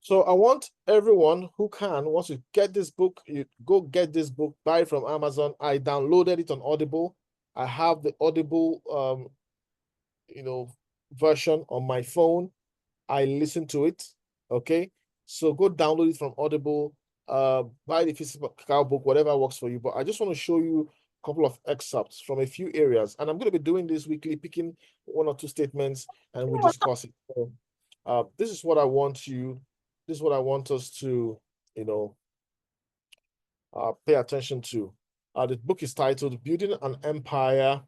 So I want everyone who wants to get this book, you go get this book, buy it from Amazon. I downloaded it on Audible. I have the Audible version on my phone. I listen to it. Okay. So go download it from Audible, buy the physical book, whatever works for you. But I just want to show you a couple of excerpts from a few areas. And I'm going to be doing this weekly, picking one or two statements, and we discuss it. So, this is what I want us to, pay attention to. The book is titled Building an Empire,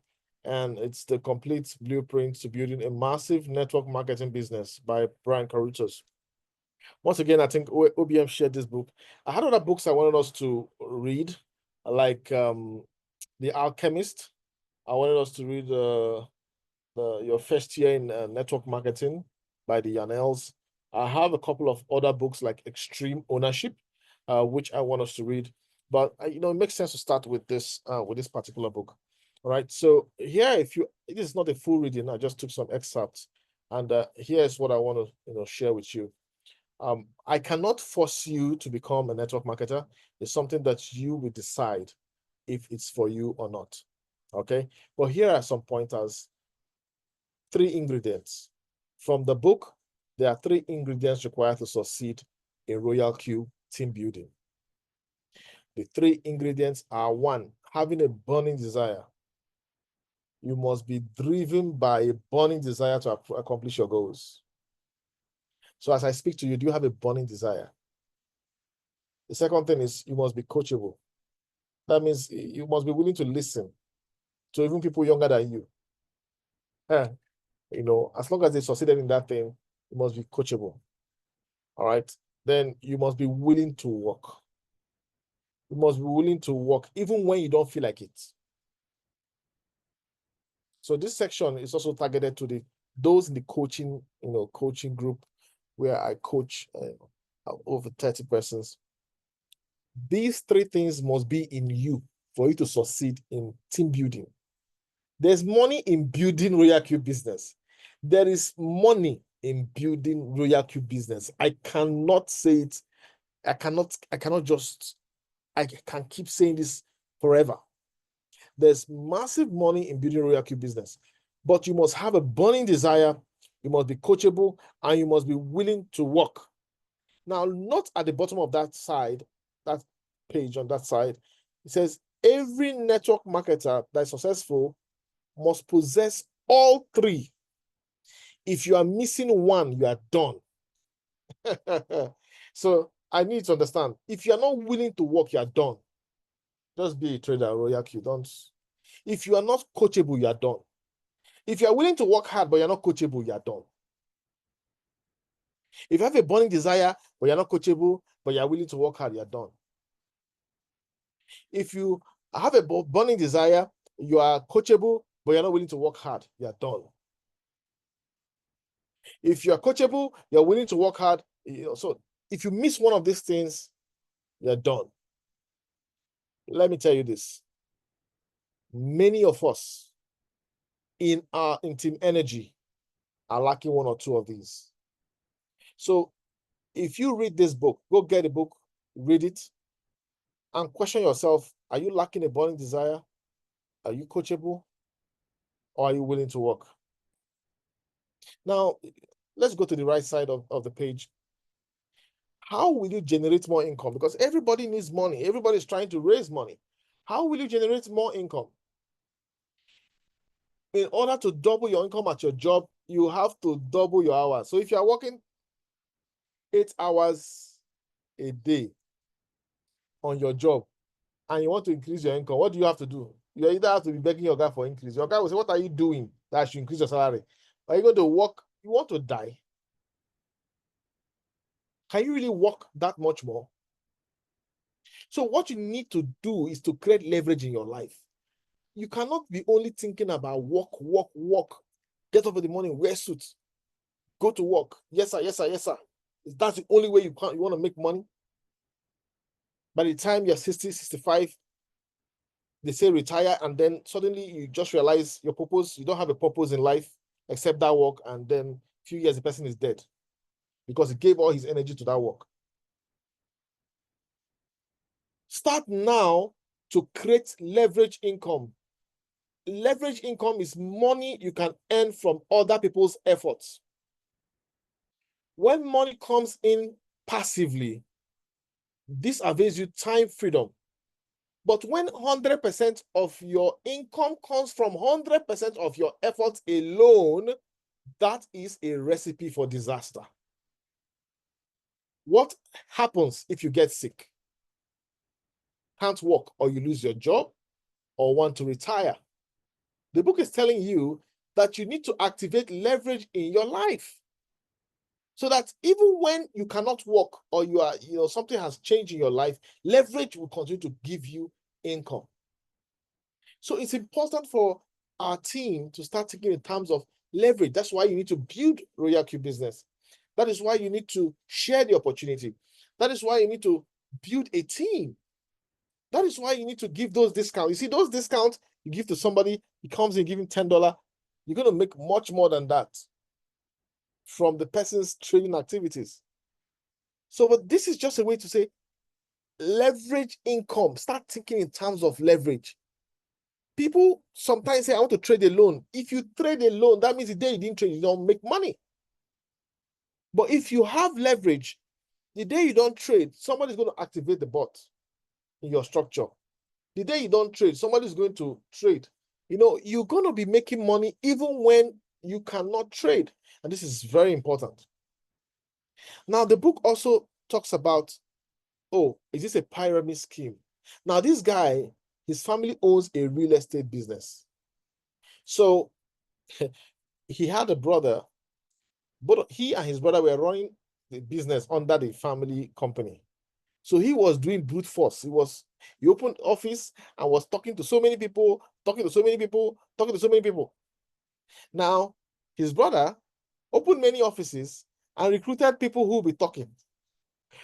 and it's the complete blueprint to building a massive network marketing business by Brian Karutas. Once again, I think OBM shared this book. I had other books I wanted us to read, like The Alchemist. I wanted us to read Your First Year in Network Marketing by the Yarnells. I have a couple of other books like Extreme Ownership, which I want us to read. But it makes sense to start with this particular book. All right. So here, it is not a full reading. I just took some excerpts, and here's what I want to share with you. I cannot force you to become a network marketer. It's something that you will decide if it's for you or not. Okay. But here are some pointers. 3 ingredients. From the book, there are 3 ingredients required to succeed in Royal Q team building. The 3 ingredients are: 1, having a burning desire. You must be driven by a burning desire to accomplish your goals. So as I speak to you, do you have a burning desire? The second thing is you must be coachable. That means you must be willing to listen to even people younger than you. As long as they succeeded in that thing, you must be coachable. All right. Then you must be willing to work. You must be willing to work even when you don't feel like it. So this section is also targeted to those in the coaching group where I coach over 30 persons. These 3 things must be in you for you to succeed in team building. There's money in building Royal Q business. There is money in building Royal Q business. I cannot say it. I can keep saying this forever. There's massive money in building Royal Q business, but you must have a burning desire. You must be coachable, and you must be willing to work. Now, not at the bottom of that page on that side, it says every network marketer that is successful must possess all 3. If you are missing one, you are done. So I need to understand, if you are not willing to work, you are done. Just be a trader, Royal Q. If you are not coachable, you are done. If you are willing to work hard, but you're not coachable, you are done. If you have a burning desire, but you're not coachable, but you're willing to work hard, you're done. If you have a burning desire, you are coachable, but you're not willing to work hard, you're done. If you're coachable, you're willing to work hard. So if you miss one of these things, you're done. Let me tell you this. Many of us in Team Energy are lacking one or two of these. So if you read this book, go get a book, read it, and question yourself, are you lacking a burning desire? Are you coachable? Or are you willing to work? Now, let's go to the right side of the page. How will you generate more income? Because everybody needs money. Everybody's trying to raise money. How will you generate more income? In order to double your income at your job, you have to double your hours. So if you're working 8 hours a day on your job and you want to increase your income, what do you have to do? You either have to be begging your guy for increase. Your guy will say, what are you doing that should increase your salary? Are you going to work? You want to die? Can you really work that much more? So what you need to do is to create leverage in your life. You cannot be only thinking about work. Get up in the morning, wear suits, go to work. Yes, sir, yes, sir, yes, sir. That's the only way you want to make money. By the time you're 60, 65, they say retire, and then suddenly you just realize your purpose. You don't have a purpose in life except that work, and then a few years the person is dead because he gave all his energy to that work. Start now to create leverage income. Leverage income is money you can earn from other people's efforts. When money comes in passively, this avails you time freedom. But when 100% of your income comes from 100% of your efforts alone, that is a recipe for disaster. What happens if you get sick? Can't work, or you lose your job, or want to retire? The book is telling you that you need to activate leverage in your life, so that even when you cannot work, or you are, something has changed in your life, leverage will continue to give you income. So it's important for our team to start thinking in terms of leverage. That's why you need to build Royal Q business. That is why you need to share the opportunity. That is why you need to build a team. That is why you need to give those discounts. You see, those discounts you give to somebody, he comes in giving $10, you're going to make much more than that from the person's trading activities. So, but this is just a way to say, leverage income. Start thinking in terms of leverage. People sometimes say, I want to trade alone. If you trade alone, that means the day you didn't trade, you don't make money. But if you have leverage, the day you don't trade, somebody's going to activate the bot in your structure. The day you don't trade, somebody's going to trade. You're going to be making money even when you cannot trade. And this is very important. Now, the book also talks about, is this a pyramid scheme? Now, this guy, his family owns a real estate business. So he had a brother, but he and his brother were running the business under the family company. So he was doing brute force. He opened office and was talking to so many people. Now, his brother opened many offices and recruited people who will be talking.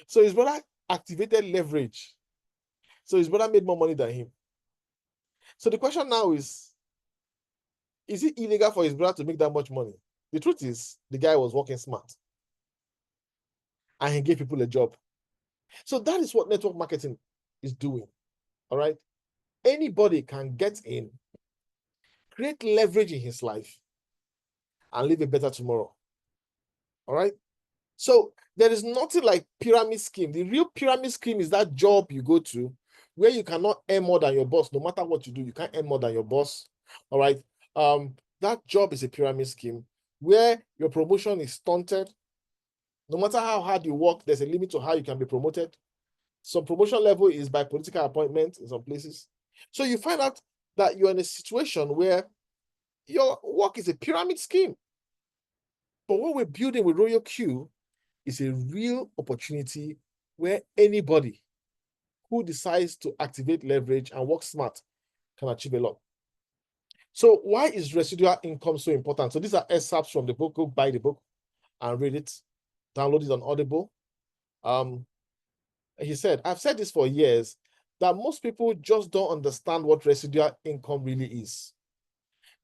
So his brother activated leverage. So his brother made more money than him. So the question now is it illegal for his brother to make that much money? The truth is, the guy was working smart. And he gave people a job. So that is what network marketing is doing. All right. Anybody can get in, create leverage in his life, and live a better tomorrow. All right. So there is nothing like pyramid scheme. The real pyramid scheme is that job you go to where you cannot earn more than your boss. No matter what you do, you can't earn more than your boss. All right. That job is a pyramid scheme where your promotion is stunted. No matter how hard you work, there's a limit to how you can be promoted. Some promotion level is by political appointment in some places. So you find out that you're in a situation where your work is a pyramid scheme. But what we're building with Royal Q is a real opportunity where anybody who decides to activate leverage and work smart can achieve a lot. So why is residual income so important? So these are excerpts from the book. Go buy the book and read it. Download it on Audible. He said, I've said this for years, that most people just don't understand what residual income really is.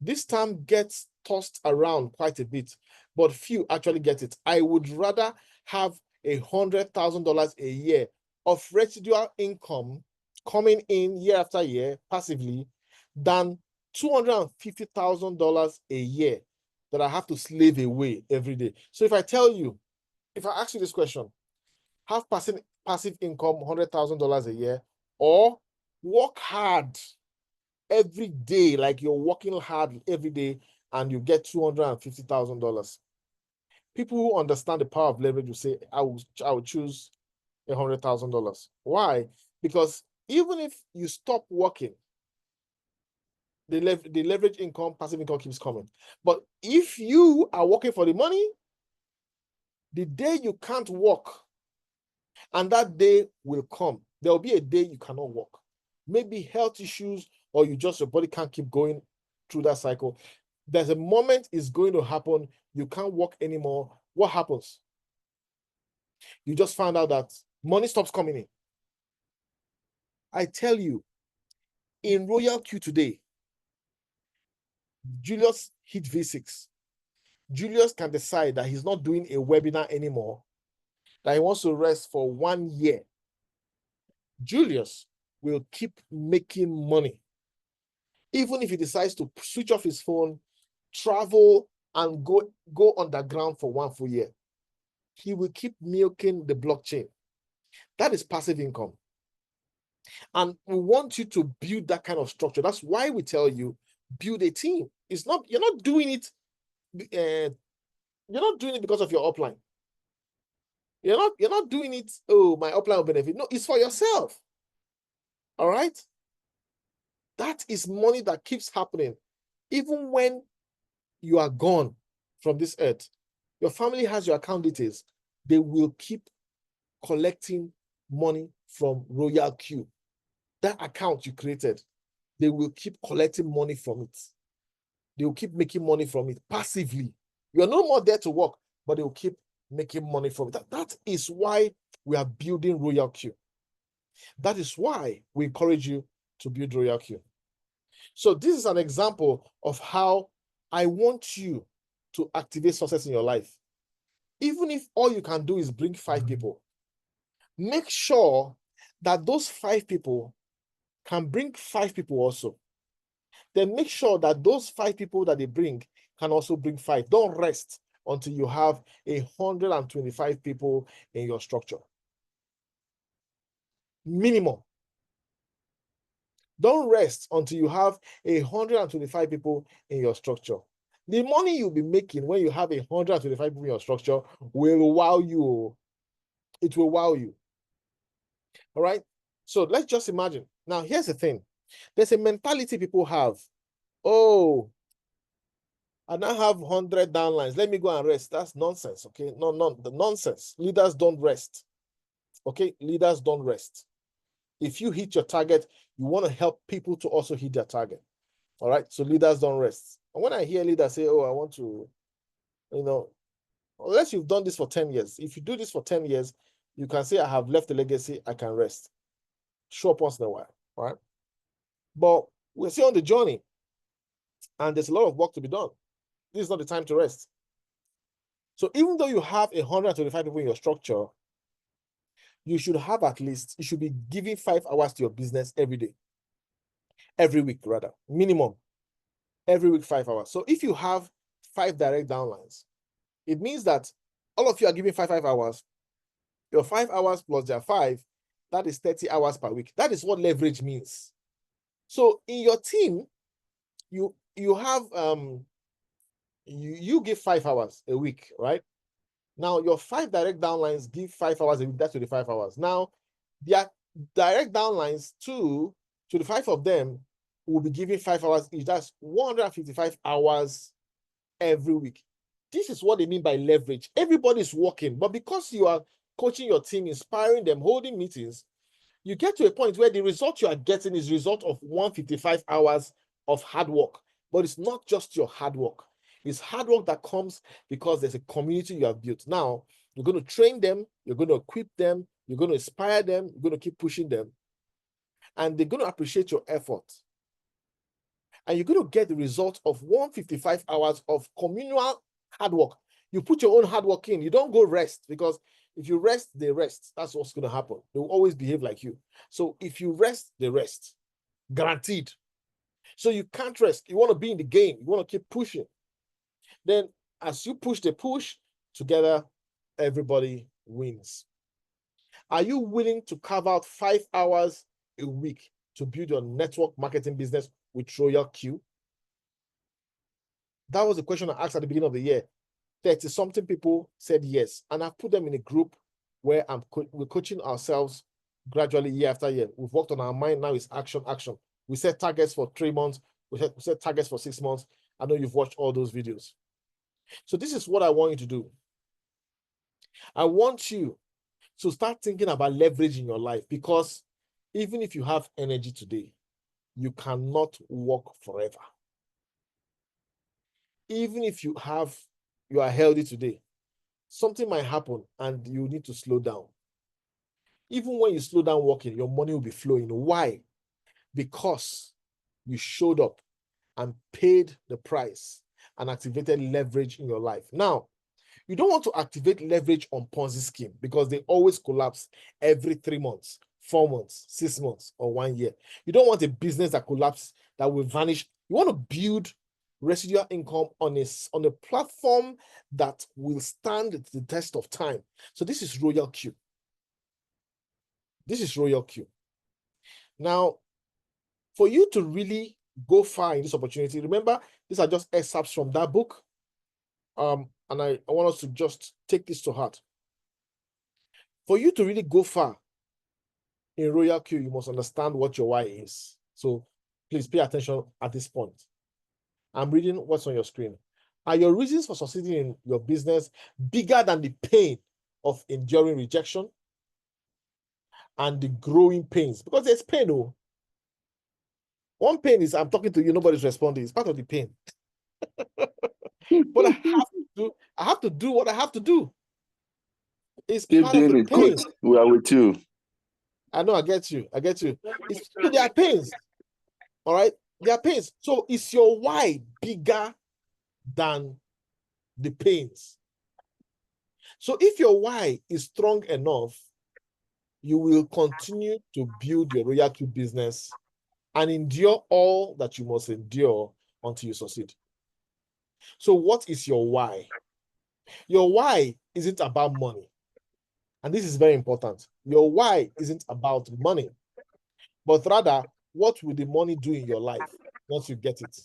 This term gets tossed around quite a bit, but few actually get it. I would rather have $100,000 a year of residual income coming in year after year passively than $250,000 a year that I have to slave away every day. So if I ask you this question, have passive income, $100,000 a year, or work hard every day, like you're working hard every day and you get $250,000. People who understand the power of leverage will say, I will choose $100,000. Why? Because even if you stop working, the leverage income, passive income keeps coming. But if you are working for the money, the day you can't work, and that day will come, there will be a day you cannot work. Maybe health issues, or your body can't keep going through that cycle. There's a moment it's going to happen, you can't work anymore. What happens? You just find out that money stops coming in. I tell you, in Royal Q today, Julius hit V6. Julius can decide that he's not doing a webinar anymore. that he wants to rest for 1 year, Julius will keep making money. Even if he decides to switch off his phone, travel, and go underground for 1 full year, he will keep milking the blockchain. That is passive income. And we want you to build that kind of structure. That's why we tell you, build a team. It's not, you're not doing it because of your upline. You're not doing it, oh, my upline will benefit. No, it's for yourself. All right? That is money that keeps happening. Even when you are gone from this earth, your family has your account details. They will keep collecting money from Royal Q. That account you created, they will keep collecting money from it. They will keep making money from it passively. You're no more there to work, but they will keep making money from it. That is why we are building Royal Q. That is why we encourage you to build Royal Q. So this is an example of how I want you to activate success in your life. Even if all you can do is bring 5 people, make sure that those 5 people can bring 5 people also. Then make sure that those 5 people that they bring can also bring 5. Don't rest until you have 125 people in your structure. Minimum. Don't rest until you have 125 people in your structure. The money you'll be making when you have 125 people in your structure will wow you. It will wow you. All right? So let's just imagine. Now, here's the thing. There's a mentality people have. Oh, I now have 100 downlines. Let me go and rest. That's nonsense, okay? No, the nonsense. Leaders don't rest, okay? Leaders don't rest. If you hit your target, you want to help people to also hit their target, all right? So leaders don't rest. And when I hear leaders say, oh, I want to, unless you've done this for 10 years, if you do this for 10 years, you can say, I have left a legacy, I can rest. Show up once in a while, all right? But we're still on the journey, and there's a lot of work to be done. This is not the time to rest. So even though you have 125 people in your structure, you should have at least, you should be giving 5 hours to your business every day. Every week, rather. Minimum. Every week, 5 hours. So if you have 5 direct downlines, it means that all of you are giving 5 hours. Your 5 hours plus their 5, that is 30 hours per week. That is what leverage means. So in your team, you have you give 5 hours a week, right? Now your 5 direct downlines give 5 hours a week. That's 25 hours. Now their direct downlines, 25 of them will be giving 5 hours each. That's 155 hours every week. This is what they mean by leverage. Everybody's working, but because you are coaching your team, inspiring them, holding meetings, you get to a point where the result you are getting is result of 155 hours of hard work. But it's not just your hard work. It's hard work that comes because there's a community you have built. Now, you're going to train them, you're going to equip them, you're going to inspire them, you're going to keep pushing them, and they're going to appreciate your effort. And you're going to get the result of 155 hours of communal hard work. You put your own hard work in. You don't go rest, because if you rest, they rest. That's what's going to happen. They will always behave like you. So if you rest, they rest. Guaranteed. So you can't rest. You want to be in the game. You want to keep pushing. Then as you push, they push. Together, everybody wins. Are you willing to carve out 5 hours a week to build your network marketing business with Royal Q? That was the question I asked at the beginning of the year. 30-something people said yes. And I've put them in a group where we're coaching ourselves gradually year after year. We've worked on our mind. Now it's action. We set targets for 3 months. We set targets for 6 months. I know you've watched all those videos. So this is what I want you to do. I want you to start thinking about leveraging your life, because even if you have energy today, you cannot work forever. Even if you are healthy today, something might happen and you need to slow down. Even when you slow down working, your money will be flowing. Why? Because you showed up and paid the price and activated leverage in your life. Now, You don't want to activate leverage on Ponzi scheme because they always collapse every 3 months, 4 months, 6 months, or 1 year. You don't want a business that collapses, that will vanish. You want to build residual income on a platform that will stand the test of time. So this is Royal Q. This is Royal Q. Now, for you to really go far in this opportunity, remember, these are just excerpts from that book. And I want us to just take this to heart. For you to really go far in Royal Q, you must understand what your why is. So please pay attention at this point. I'm reading what's on your screen. Are your reasons for succeeding in your business bigger than the pain of enduring rejection and the growing pains? Because there's pain, oh. One pain is I'm talking to you, nobody's responding. It's part of the pain. But I have to do what I have to do. It's Keep part of doing the it, pain. coach. We are with you. I know, I get you. So there are pains. All right? There are pains. So is your why bigger than the pains? So if your why is strong enough, you will continue to build your Royal Q business and endure all that you must endure until you succeed. So what is your why? Your why isn't about money. And this is very important. Your why isn't about money, but rather, what will the money do in your life once you get it?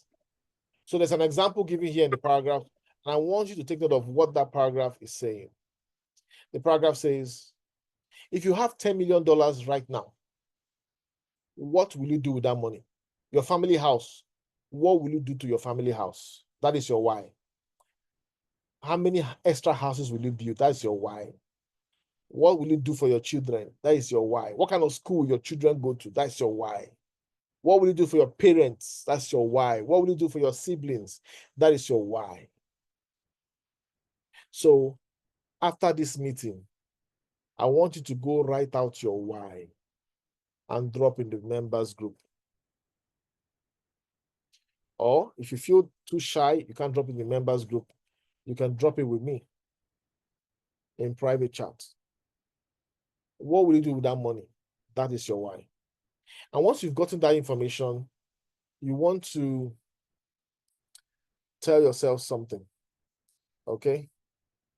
So there's an example given here in the paragraph, and I want you to take note of what that paragraph is saying. The paragraph says, if you have $10 million right now, what will you do with that money? Your family house, what will you do to your family house? That is your why. How many extra houses will you build? That's your why. What will you do for your children? That is your why. What kind of school will your children go to? That's your why. What will you do for your parents? That's your why. What will you do for your siblings? That is your why. So after this meeting, I want you to go write out your why and drop in the members group. Or if you feel too shy, you can't drop in the members group. You can drop it with me in private chat. What will you do with that money? That is your why. And once you've gotten that information, you want to tell yourself something, okay?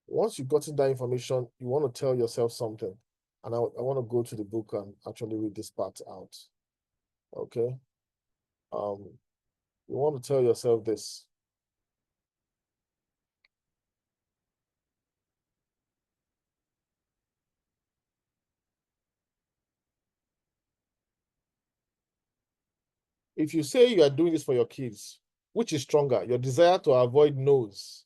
Once you've gotten that information, you want to tell yourself something. And I want to go to the book and actually read this part out, okay? You want to tell yourself this. If you say you are doing this for your kids, which is stronger, your desire to avoid no's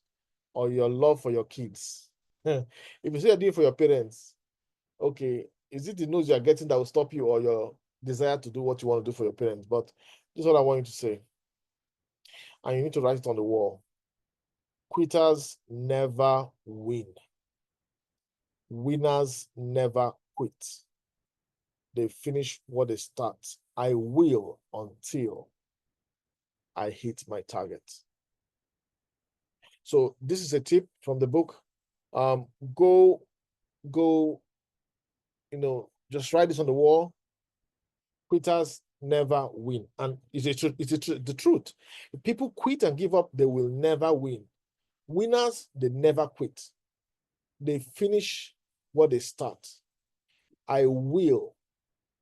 or your love for your kids? If you say you're doing it for your parents, okay, is it the no's you are getting that will stop you or your desire to do what you want to do for your parents? But this is what I want you to say. And you need to write it on the wall. Quitters never win. Winners never quit. They finish what they start. I will until I hit my target. So this is a tip from the book. Go, just write this on the wall. Quitters never win. And it's the truth. If people quit and give up, they will never win. Winners, they never quit. They finish what they start. I will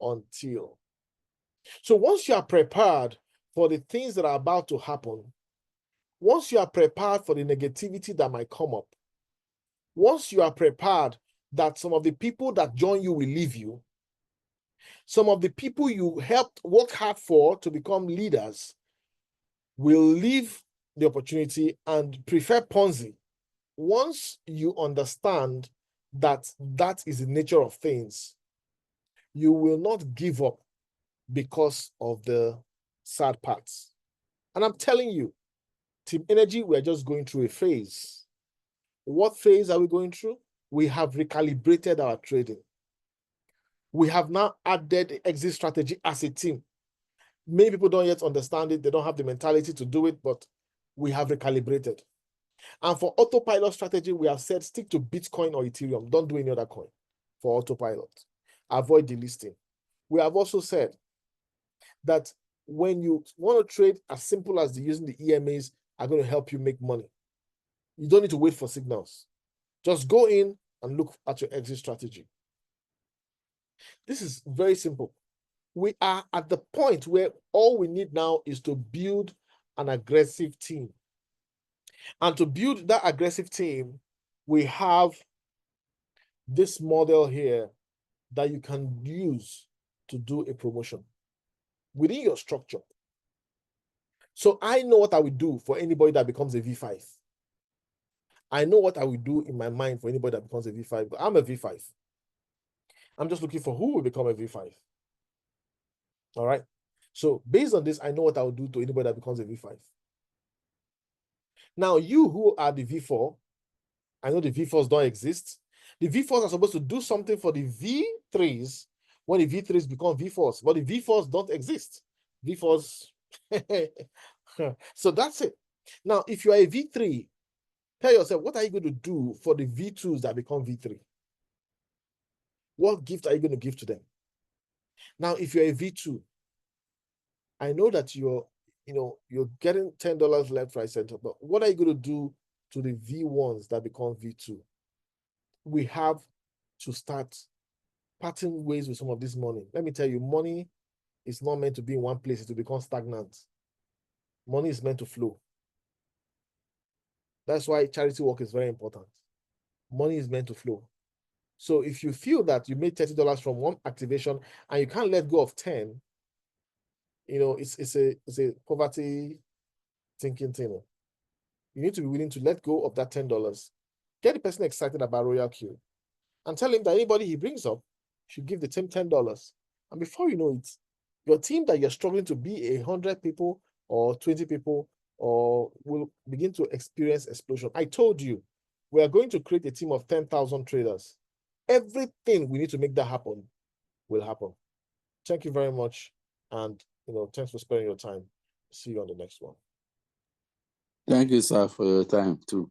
until. So once you are prepared for the things that are about to happen, once you are prepared for the negativity that might come up, once you are prepared that some of the people that join you will leave you, some of the people you helped work hard for to become leaders will leave the opportunity and prefer Ponzi. Once you understand that that is the nature of things, you will not give up because of the sad parts. And I'm telling you, Team Energy, we're just going through a phase. What phase are we going through? We have recalibrated our trading. We have now added exit strategy as a team. Many people don't yet understand it. They don't have the mentality to do it, but we have recalibrated. And for autopilot strategy, we have said stick to Bitcoin or Ethereum. Don't do any other coin for autopilot. Avoid delisting. We have also said that when you want to trade, as simple as using the EMAs are going to help you make money. You don't need to wait for signals. Just go in and look at your exit strategy. This is very simple. We are at the point where all we need now is to build an aggressive team. And to build that aggressive team, we have this model here that you can use to do a promotion within your structure. So I know what I would do for anybody that becomes a V5. I know what I would do in my mind for anybody that becomes a V5. But I'm a V5. I'm just looking for who will become a V5. All right. So based on this, I know what I would do to anybody that becomes a V5. Now, you who are the V4, I know the V4s don't exist. The V4s are supposed to do something for the V3s when the V3s become V4s, but the V4s don't exist. V4s. So that's it. Now, if you are a V3, tell yourself, what are you going to do for the V2s that become V3? What gift are you going to give to them? Now, if you're a V2, I know that you're getting $10 left, right, center, but what are you going to do to the V1s that become V2? We have to start parting ways with some of this money. Let me tell you, money is not meant to be in one place to become stagnant. Money is meant to flow. That's why charity work is very important. Money is meant to flow. So if you feel that you made $30 from one activation and you can't let go of 10, it's a poverty thinking thing. You need to be willing to let go of that $10. Get the person excited about Royal Q and tell him that anybody he brings up should give the team $10. And before you know it, your team that you're struggling to be 100 people or 20 people or will begin to experience explosion. I told you, we are going to create a team of 10,000 traders. Everything we need to make that happen will happen. Thank you very much. And, thanks for spending your time. See you on the next one. Thank you, sir, for your time too.